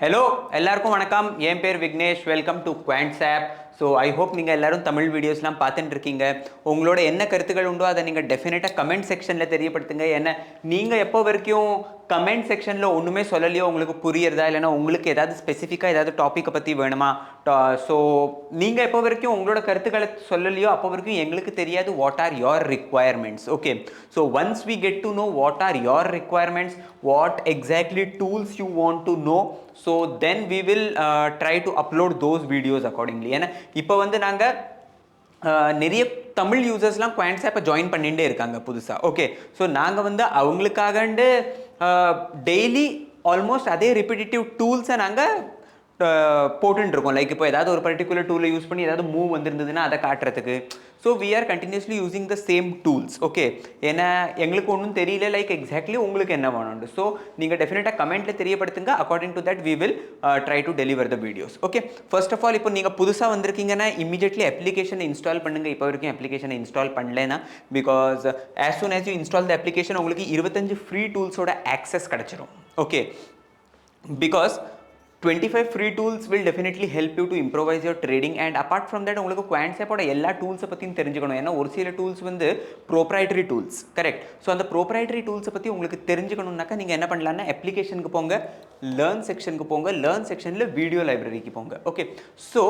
Hello, எல்லாருக்கும் வணக்கம். என் பேர் Vignesh. Welcome to Quants app. So I hope நீங்கள் எல்லாரும் தமிழ் வீடியோஸ்லாம் பார்த்துட்டு இருக்கீங்க. உங்களோட என்ன கருத்துக்கள் உண்டோ அதை நீங்கள் டெஃபினட்டாக கமெண்ட் செக்ஷனில் தெரியப்படுத்துங்க. ஏன்னா நீங்கள் எப்போ வரைக்கும் கமெண்ட் செக்ஷனில் ஒன்றுமே சொல்லலையோ உங்களுக்கு புரியுறதா இல்லைன்னா உங்களுக்கு ஏதாவது ஸ்பெசிஃபிக்காக ஏதாவது டாப்பிக்கை பற்றி வேணுமா, ஸோ நீங்கள் எப்போ வரைக்கும் உங்களோட கருத்துக்களை சொல்லலையோ அப்போ வரைக்கும் எங்களுக்கு தெரியாது what are your requirements. Okay, so once we get to know what are your requirements, what exactly tools you want to know, so then we will try to upload those videos accordingly. ஏன்னா இப்போ வந்து நாங்கள் நிறைய தமிழ் யூசர்ஸ்லாம் குவான்ட்ஸ் ஆப்பை join பண்ணிகிட்டே இருக்காங்க புதுசாக. Okay, so நாங்கள் வந்து அவங்களுக்காகண்டு டெய்லி ஆல்மோஸ்ட் அதே ரிப்பிட்டேட்டிவ் டூல்ஸை நாங்கள் போட்டுருக்கோம். லைக் இப்போ ஏதாவது ஒரு பர்டிகுலர் டூலை யூஸ் பண்ணி ஏதாவது மூவ் வந்துருந்ததுன்னா அதை காட்டுறதுக்கு. So we are continuously using the same tools. Okay, ஏன்னா எங்களுக்கு ஒன்றும் தெரியல லைக் எக்ஸாக்ட்லி உங்களுக்கு என்ன வேணும்னு. ஸோ நீங்கள் டெஃபினட்டாக கமெண்ட்டில் தெரியப்படுத்துங்க. According to that we will try to deliver the videos. Okay, first of all இப்போ நீங்கள் புதுசாக வந்திருக்கீங்கன்னா இமீடியட்லி அப்ளிகேஷனை இன்ஸ்டால் பண்ணுங்கள். இப்போ வரைக்கும் அப்ளிகேஷனை இன்ஸ்டால் பண்ணலைன்னா, because as soon as you install the application உங்களுக்கு 25 ஃப்ரீ டூல்ஸோட ஆக்சஸ் கிடச்சிரும். Okay, because 25 free tools will definitely help you to improvise your trading, and apart from that உங்களுக்கு குவான்ட்ஸ் ஆப்போட எல்லா டூல்ஸை பற்றியும் தெரிஞ்சுக்கணும். ஏன்னா ஒரு சில டூல்ஸ் வந்து ப்ரோப்ரைட்டரி டூல்ஸ், கரெக்ட். ஸோ அந்த ப்ரோப்ரைட்டரி டூல்ஸை பற்றி உங்களுக்கு தெரிஞ்சுக்கணுன்னாக்கா நீங்கள் என்ன பண்ணலான்னா அப்ளிகேஷனுக்கு போங்க, லேர்ன் செக்ஷனுக்கு போங்க, லேர்ன் செக்ஷனில் வீடியோ லைப்ரரிக்கு போங்க. ஓகே, ஸோ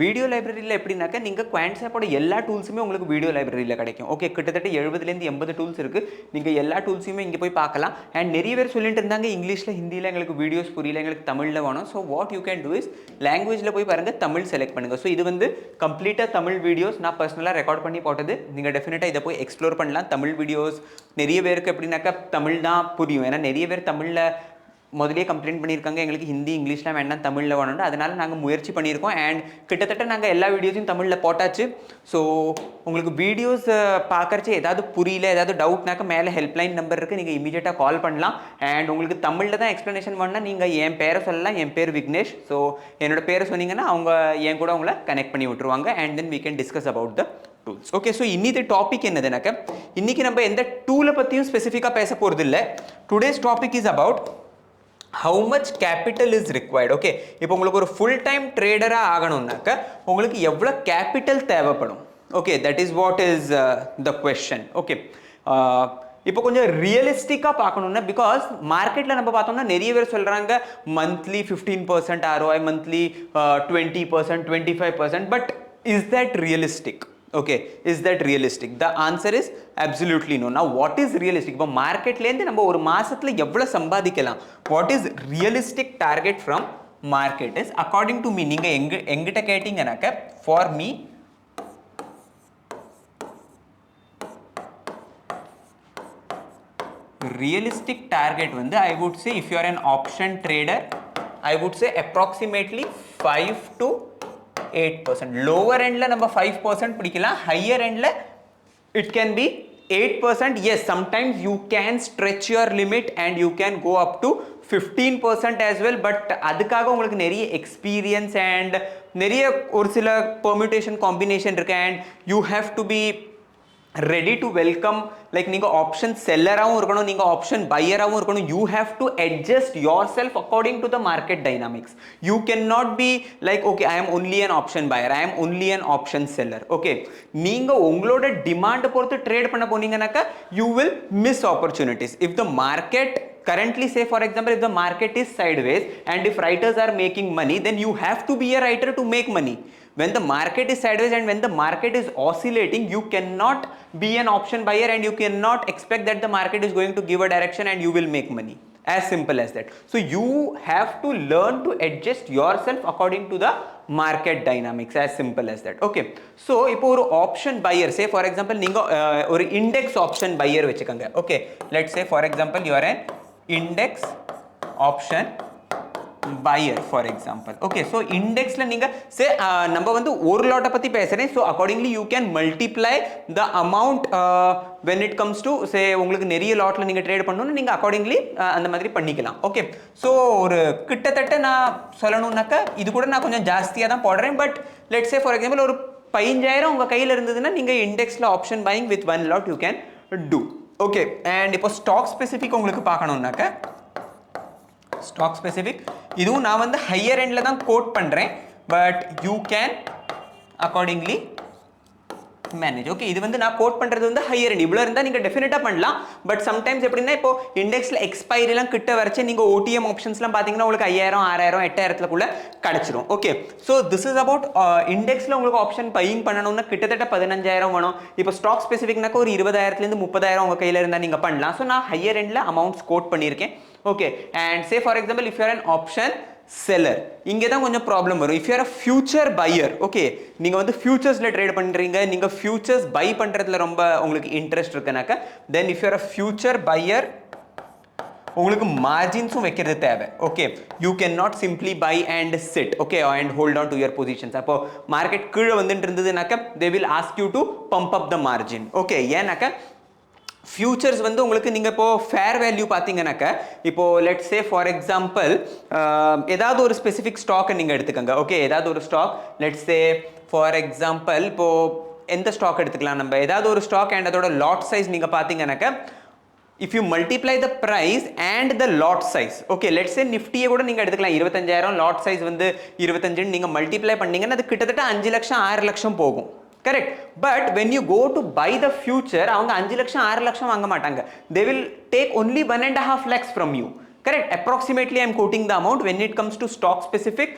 வீடியோ லைப்ரரியில் எப்படின்னாக்கா நீங்கள் குவான்ட்ஸ் ஆப்போட எல்லா டூல்ஸுமே உங்களுக்கு வீடியோ லைப்ரரியில் கிடைக்கும். ஓகே, கிட்டத்தட்ட 70லேருந்து 80 டூல்ஸ் இருக்குது. நீங்கள் எல்லா டூல்ஸையுமே இங்கே போய் பார்க்கலாம். அண்ட் நிறைய பேர் சொல்லிட்டு இருந்தாங்க இங்கிலீஷில் ஹிந்தியில் எங்களுக்கு வீடியோஸ் புரியல, எங்களுக்கு தமிழில் வேணும். So what you can do is லாங்குவேஜில் போய் பாருங்க, தமிழ் செலக்ட் பண்ணுங்க. ஸோ இது வந்து கம்ப்ளீட்டாக தமிழ் வீடியோஸ் நான் பர்சனலாக ரெக்கார்ட் பண்ணி போட்டது. நீங்கள் டெஃபினட்டாக இதை போய் எக்ஸ்ப்ளோர் பண்ணலாம். தமிழ் வீடியோஸ் நிறைய பேருக்கு எப்படின்னாக்கா தமிழ் தான் புரியும். ஏன்னா நிறைய பேர் தமிழில் முதலே கம்ப்ளைண்ட் பண்ணியிருக்காங்க எங்களுக்கு ஹிந்தி இங்கிலீஷ்லாம் வேண்டாம் தமிழில் வேணும்னு. அதனால் நாங்கள் முயற்சி பண்ணியிருக்கோம். அண்ட் கிட்டத்தட்ட நாங்கள் எல்லா வீடியோஸையும் தமிழில் போட்டாச்சு. ஸோ உங்களுக்கு வீடியோஸ் பார்க்கறச்சு ஏதாவது புரியல, ஏதாவது டவுட்னாக்க மேலே ஹெல்ப்லைன் நம்பர் இருக்குது, நீங்கள் இமீடியட்டாக கால் பண்ணலாம். அண்ட் உங்களுக்கு தமிழில் தான் எக்ஸ்ப்ளனேஷன் பண்ணால் நீங்கள் என் பேரை சொல்லலாம். என் பேர் விக்னேஷ். ஸோ என்னோட பேரை சொன்னீங்கன்னா அவங்க என் கூட உங்களை கனெக்ட் பண்ணி விட்டுருவாங்க. And then we can discuss about the tools. Okay, so இன்னிது டாபிக் என்னதுனாக்க இன்றைக்கி நம்ம எந்த டூலை பற்றியும் ஸ்பெசிஃபிக்காக பேச போகிறது இல்லை. Today's topic is about how much capital is required. Okay, இப்போ உங்களுக்கு ஒரு ஃபுல் டைம் ட்ரேடராக ஆகணும்னாக்க உங்களுக்கு எவ்வளோ கேபிட்டல் தேவைப்படும். Okay, that is what is the question. Okay, இப்போ கொஞ்சம் ரியலிஸ்டிக்காக பார்க்கணுன்னா, பிகாஸ் மார்க்கெட்டில் நம்ம பார்த்தோம்னா நிறைய பேர் சொல்கிறாங்க monthly 15% ROI, monthly 20%, 25%, but is that realistic? Okay, is that realistic? The answer is absolutely no. Now what is realistic? இப்போ மார்க்கெட்லேருந்து நம்ம ஒரு மாதத்தில் எவ்வளோ சம்பாதிக்கலாம்? What is realistic target from market is according to me. நீங்கள் எங்கிட்ட கேட்டிங்கனாக்க for me realistic target வந்து I would say if you are an option trader, I would say approximately 5 to 8%. lower end la number 5% பிடிக்கலாம், higher end la it can be 8%. yes, sometimes you can stretch your limit and you can go up to 15% as well, but அதுக்காக உங்களுக்கு நிறைய experience and நிறைய ஒரு சில permutation combination இருக்கு. And you have to be ready to welcome. Like நீங்கள் option செல்லராகவும் இருக்கணும், நீங்கள் ஆப்ஷன் பையராகவும் இருக்கணும். You have to adjust your self according to the market dynamics. You can not be like okay I am only an option buyer, I am only an option seller. Okay, நீங்கள் உங்களோட டிமாண்டை பொறுத்து trade பண்ண போனீங்கன்னாக்கா you will miss opportunities. If the market currently, say for example, if the market is sideways and if writers are making money, then you have to be a writer to make money. When the market is sideways and when the market is oscillating, you cannot be an option buyer and you cannot expect that the market is going to give a direction and you will make money. As simple as that. So you have to learn to adjust yourself according to the market dynamics. As simple as that. Okay, so இப்போ ஒரு option buyer, say for example நீங்க ஒரு index option buyer வெச்சுக்கங்க. Okay, let's say for example you are an index option buyer for example. okay, so indexல நீங்க say நம்ம வந்து ஒரு லாட்டை பத்தி பேசுறேன். so accordingly you can multiply the amount when it comes to say உங்களுக்கு நிறைய லாட்ல நீங்க trade பண்ணனும்னா நீங்க accordingly அந்த மாதிரி பண்ணிக்கலாம். ஓகே, so ஒரு கிட்டத்தட்ட நான் சொல்லணும்னாக்க இது கூட நான் கொஞ்சம் ஜாஸ்தியா தான் போடுறேன். But let's say for example ஒரு 15000 உங்க கையில இருந்ததுன்னா நீங்க இண்டெக்ஸ்ல option buying with one lot you can do. Okay, and இப்போ ஸ்டாக் ஸ்பெசிஃபிக் உங்களுக்கு பார்க்கணும்னாக்க stock specific இதுவும் நான் வந்து higher endல தான் கோட் பண்றேன் but you can accordingly manage. Okay இது வந்து நான் கோட் பண்றது வந்து ஹையர் எண்ட் இவ்வளவு இருந்தா நீங்க டெஃபினட்டா பண்ணலாம் பட் சம்டைம்ஸ் எப்படின்னா இப்போ இண்டெக்ஸ்ல எக்ஸ்பைரி எல்லாம் கிட்ட வரைச்சு நீங்க ஓடிஎம் ஆப்ஷன்ஸ்லாம் பாத்தீங்கன்னா உங்களுக்கு 5000 6000 8000 குள்ள கிடைச்சிரும் okay so this is about இண்டெக்ஸ்ல உங்களுக்கு ஆப்ஷன் பையிங் பண்ணனும்னா கிட்டத்தட்ட 15000 வேணும் இப்போ ஸ்டாக் ஸ்பெசிபிக்னாக்க ஒரு 20000 ல இருந்து 30000 உங்க கையில இருந்தா நீங்க பண்ணலாம் சோ நான் ஹையர் எண்ட்ல அமௌண்ட்ஸ் கோட் பண்ணிருக்கேன் okay and say for example if you are an option seller இங்க தான் கொஞ்சம் ப்ராப்ளம் வரும் if you are a future buyer okay நீங்க வந்து ஃபியூச்சர்ஸ்ல ட்ரேட் பண்றீங்க நீங்க ஃபியூச்சர்ஸ் பை பண்றதுல ரொம்ப உங்களுக்கு interest இருக்குனாக்க then if you are a future buyer உங்களுக்கு மார்ஜின்ஸும் வைக்கிறது தேவை okay you cannot simply buy and sit okay and hold on to your positions அப்போ மார்க்கெட் கீழ வந்துட்டு இருந்ததுனாக்க they will ask you to pump up the margin okay ஏனாக்க futures வந்து உங்களுக்கு நீங்க இப்போ ஃபேர் வேல்யூ பாத்தீங்கன்னாக்க இப்போ லெட்ஸ் சே ஃபார் எக்ஸாம்பிள் ஏதாவது ஒரு ஸ்பெசிபிக் ஸ்டாக் நீங்க எடுத்துக்கங்க ஓகே ஏதாவது ஒரு stock let's say for example இப்போ எந்த ஸ்டாக் எடுத்துக்கலாம் நம்ம ஏதாவது ஒரு ஸ்டாக் அண்ட் அதோட லாட் சைஸ் நீங்க பாத்தீங்கன்னாக்க if you multiply the price and the lot size okay let's say nifty கூட நீங்க எடுத்துக்கலாம் 25000 lot size வந்து 25 நீங்க மல்டிப்ளை பண்ணீங்கன்னா அது கிட்டத்தட்ட 5 லட்சம் 6 லட்சம் போகும் correct but when you go to buy the future அவங்க 5 லட்சம் 6 லட்சம் வாங்க மாட்டாங்க they will take only 1.5 lakhs from you correct approximately I am quoting the amount when it comes to stock specific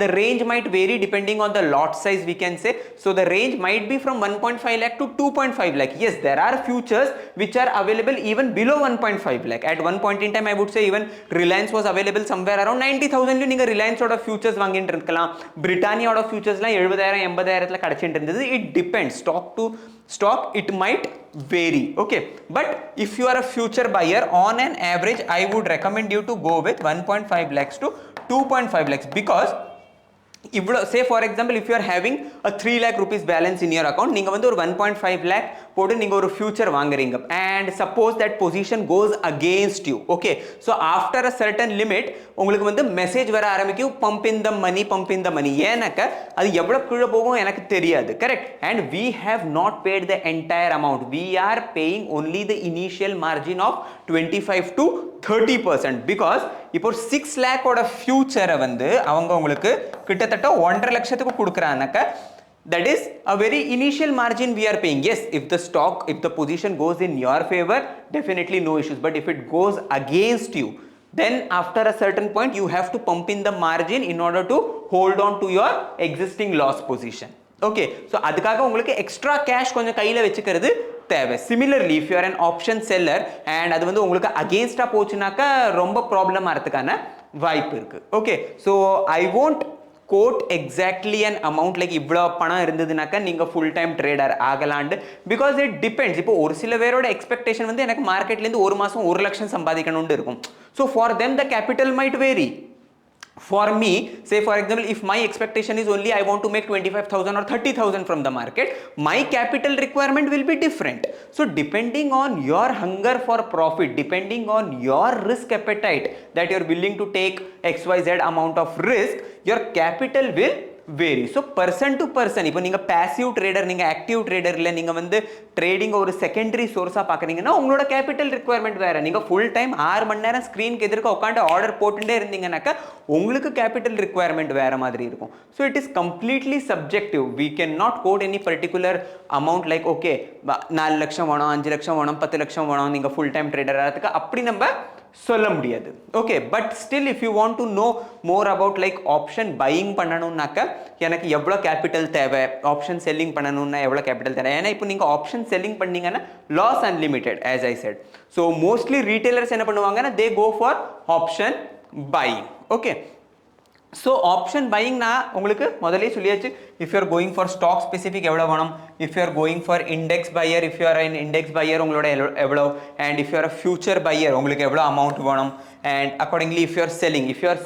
the range might vary depending on the lot size we can say so the range might be from 1.5 lakh to 2.5 lakh yes there are futures which are available even below 1.5 lakh at one point in time I would say even Reliance was available somewhere around 90000 ல நீங்க Reliance ஓட futures வாங்கிட்டு இருக்கலாம் Britannia ஓட futures லாம் 70000 80000 ல கிடைச்சிட்டு இருந்தது it depends stock to stock it might vary okay but if you are a future buyer on an average I would recommend you to go with 1.5 lakhs to 2.5 lakhs because say for example if you are having a 3 lakh rupees balance in your account நீங்க வந்து ஒரு 1.5 lakh போட்டு நீங்க ஒரு future வாங்குறீங்க and suppose that position goes against you okay so after a certain limit உங்களுக்கு வந்து message வர ஆரம்பிக்கும் pump in the money ஏனாக்க அது எவ்வளவு கீழ போகும் எனக்கு தெரியாது correct and we have not paid the entire amount we are paying only the initial margin of 25 to 30% because இப்போ 6 lakh ஓட ஃபியூச்சரை வந்து அவங்க உங்களுக்கு கிட்டத்தட்ட 1.5 லட்சத்துக்கு கொடுக்கறானக்க that is a very initial margin we are paying yes if the position goes in your favor definitely no issues but if it goes against you then after a certain point you have to pump in the margin in order to hold on to your existing loss position okay so அதுக்காக உங்களுக்கு extra cash கொஞ்சம் கையில வெச்சுக்கிறது தேவை similarly if you are an option seller and அது வந்து உங்களுக்கு அகைன்ஸ்டா போச்சுனாக்க ரொம்ப problem ஆறதுக்கான வாய்ப்பு இருக்கு okay so I won't quote exactly an amount like இவ்வளவு பணம் இருந்ததுனாக்க நீங்க full time trader ஆகலாம்னு because it depends இப்போ ஒரு சில பேரோட எக்ஸ்பெக்டேஷன் வந்து எனக்கு மார்க்கெட்ல இருந்து ஒரு மாசம் 1 லட்சம் சம்பாதிக்கணும்னு இருக்கும் so for them the capital might vary for me say for example if my expectation is only I want to make 25000 or 30000 from the market my capital requirement will be different so depending on your hunger for profit depending on your risk appetite that you are willing to take xyz amount of risk your capital will vary so person to person இப்போ நீங்க passive trader நீங்க active trader இல்ல நீங்க வந்து trading ஒரு secondary source-ஆ பார்க்கறீங்கன்னா உங்களோட capital requirement வேற நீங்க full time 6 மணி நேரம் ஸ்கிரீனுக்கு எதிர்க்க உட்கார்ந்து ஆர்டர் போட்டுட்டே இருந்தீங்கன்னாக்க உங்களுக்கு capital requirement வேற மாதிரி இருக்கும் so it is completely subjective we cannot quote any particular amount like okay 4 லட்சம் வேணும் 5 லட்சம் வேணும் 10 லட்சம் வேணும் நீங்க full time trader ஆறதுக்கு அப்படி நம்ம சொல்ல முடியாது okay but still if you want to know more about like option buying பண்ணனும்னாக்க எனக்கு எவ்வளவு கேபிடல் தேவை ஆப்ஷன் செல்லிங் பண்ணனும்னா எவ்வளவு கேபிடல் தேவை ஏனா இப்போ நீங்க ஆப்ஷன் செல்லிங் பண்ணீங்கன்னா loss unlimited as I said so mostly retailers என்ன பண்ணுவாங்கன்னா they go for option buying okay so option buying na உங்களுக்கு முதல்லயே சொல்லியாச்சு if you are going for stock specific எவ்வளவு வேணும் if you are going for index buyer if you are an index buyer உங்களோட எவ்வளவு and if you are a future buyer உங்களுக்கு எவ்வளவு amount வேணும் and accordingly if you are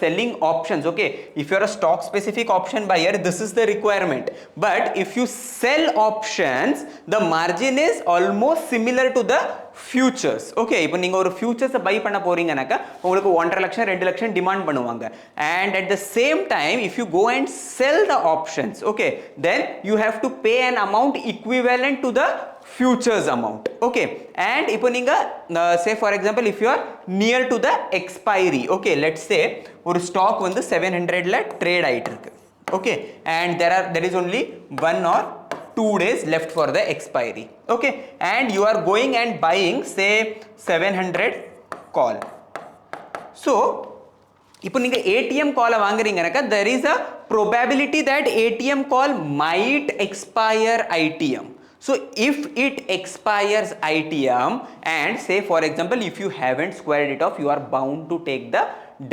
selling options okay if you are a stock specific option buyer this is the requirement but if you sell options the margin is almost similar to the futures okay இப்போ நீங்க ஒரு futures buy பண்ண போறீங்கனாக்க உங்களுக்கு 1.5 லட்சம் 2 லட்சம் demand பண்ணுவாங்க and at the same time if you go and sell the options okay then you have to pay an amount equivalent to the futures amount. Okay, and இப்போ நீங்க say for example if you are near to the expiry, okay, let's say ஒரு stock வந்து 700ல trade ஆயிட்டு இருக்கு. Okay, and there is only 1 or 2 days left for the expiry. Okay, and you are going and buying say 700 call. So இப்போ நீங்க ATM call வாங்குறீங்கனாக்க there is a probability that ATM call might expire ITM. So if it expires ITM and say for example if you haven't squared it off, you are bound to take the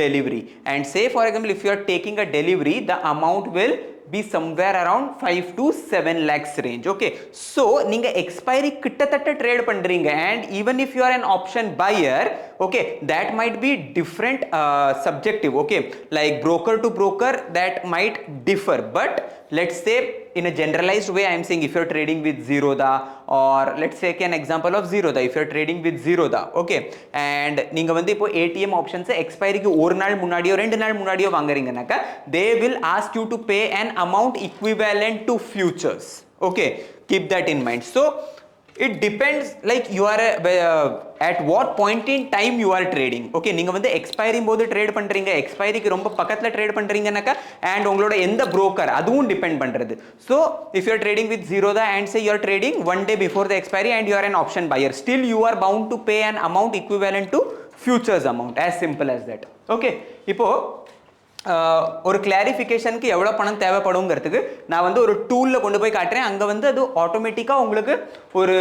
delivery, and say for example if you are taking a delivery, the amount will be somewhere around 5 to 7 lakhs range. Okay, so நீங்க expiry கிட்டத்தட்ட trade பண்றீங்க, and even if you are an option buyer, okay, that might be different subjective. Okay, like broker to broker that might differ, but let's say in a generalized way I am saying if you are trading with Zerodha, or let's take an example of Zerodha, if you are trading with Zerodha, okay, and நீங்க வந்து இப்போ ATM options expiry க்கு ஒரு நாள் முன்னாடியோ 2 நாள் முன்னாடியோ வாங்குறீங்கனாக்க they will ask you to pay an amount equivalent to futures. Okay, keep that in mind. So it depends, like you are at what point in time you are trading. Okay, நீங்க வந்து expiry போது trade பண்றீங்க, expiryக்கு ரொம்ப பக்கத்துல trade பண்றீங்கனாக்க and உங்களோட எந்த broker அதுவும் depend பண்றது. So if you are trading with Zerodha and say you are trading one day before the expiry and you are an option buyer, still you are bound to pay an amount equivalent to futures amount, as simple as that. Okay, இப்போ ஒரு கிளாரிஃபிகேஷனுக்கு எவ்வளோ பணம் தேவைப்படுங்கிறதுக்கு நான் வந்து ஒரு டூலில் கொண்டு போய் காட்டுறேன். அங்கே வந்து அது ஆட்டோமேட்டிக்காக உங்களுக்கு ஒரு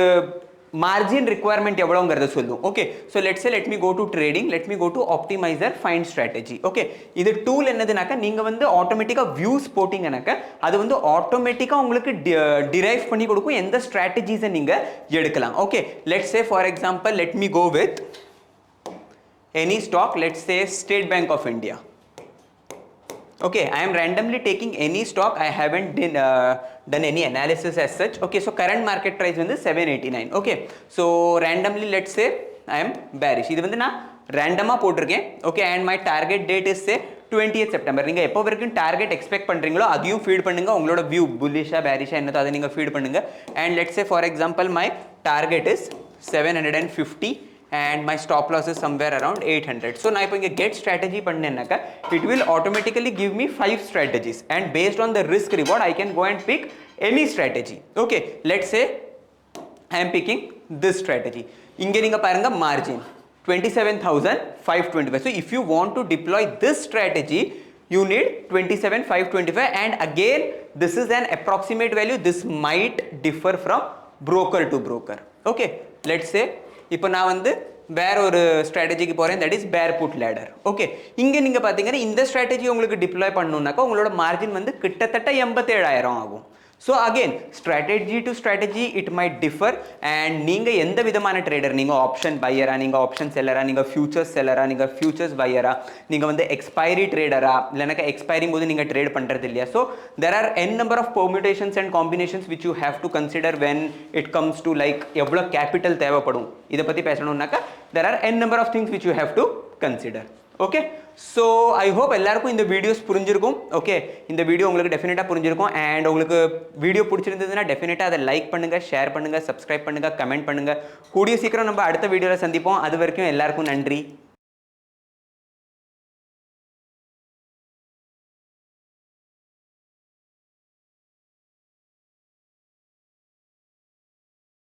மார்ஜின் ரிக்வயர்மெண்ட் எவ்வளோங்கிறத சொல்லும். Okay, so let me go to trading, let me go to optimiser find strategy. Okay, இது டூல் என்னதுனாக்கா நீங்கள் வந்து ஆட்டோமேட்டிக்காக வியூஸ் போட்டிங்கனாக்கா அது வந்து ஆட்டோமேட்டிக்காக உங்களுக்கு டிரைவ் பண்ணி கொடுக்கும் எந்த ஸ்ட்ராட்டஜிஸை நீங்கள் எடுக்கலாம். Okay, let's say for example let me go with any stock, let's say State Bank of India. Okay, I am randomly taking any stock. I haven't done any analysis as such. Okay, so current market price வந்து 789. Okay, so randomly let's say I am bearish. இது வந்து நான் ரேண்டமா போட்டிருக்கேன். Okay, and my target date is say 20th September. நீங்க எப்போ வரைக்கும் target expect பண்றீங்களோ அதையும் ஃபீட் பண்ணுங்க. உங்களோட வியூ புல்லிஷா பேரிஷா என்னதோ அதை நீங்க ஃபீட் பண்ணுங்க. And let's say for example my target is 750 and my stop loss is somewhere around 800. So now if I get strategy pannenaka, it will automatically give me 5 strategies, and based on the risk reward I can go and pick any strategy. Okay, let's say I am picking this strategy. Inge neenga parunga margin 27,525. So if you want to deploy this strategy, you need 27,525, and again this is an approximate value. This might differ from broker to broker. Okay, let's say இப்போ நான் வந்து வேற ஒரு ஸ்ட்ராட்டஜிக்கு போகிறேன், that is பேர் put ladder. Okay, இங்கே நீங்கள் பார்த்தீங்கன்னா இந்த ஸ்ட்ராட்டஜி உங்களுக்கு டிப்ளாய் பண்ணணுன்னாக்கா உங்களோட மார்ஜின் வந்து கிட்டத்தட்ட 87,000 ஆகும். So again strategy to strategy it might differ, and நீங்கள் எந்த விதமான ட்ரேடர், நீங்கள் ஆப்ஷன் பையரா, நீங்கள் ஆப்ஷன் செல்லரா, நீங்கள் ஃபியூச்சர்ஸ் செல்லரா, நீங்கள் ஃபியூச்சர்ஸ் பையரா, நீங்கள் வந்து எக்ஸ்பைரி ட்ரேடரா, இல்லைனாக்கா எக்ஸ்பைரிங் போது நீங்கள் ட்ரேட் பண்ணுறது இல்லையா. So there are n number of permutations and combinations which you have to consider when it comes to like எவ்வளோ கேபிட்டல் தேவைப்படும் இதை பற்றி பேசணும்னாக்கா there are n number of things which you have to consider. Okay, so I hope எல்லாருக்கும் இந்த videos புரிஞ்சிருக்கும். Okay, இந்த video உங்களுக்கு டெஃபினட்டாக புரிஞ்சிருக்கும், அண்ட் உங்களுக்கு வீடியோ பிடிச்சிருந்ததுன்னா டெஃபினட்டாக அதை லைக் பண்ணுங்கள், ஷேர் பண்ணுங்கள், சப்ஸ்கிரைப் பண்ணுங்கள், கமெண்ட் பண்ணுங்கள். கூடிய சீக்கிரம் நம்ம அடுத்த வீடியோவில் சந்திப்போம். அது வரைக்கும் எல்லாருக்கும் நன்றி.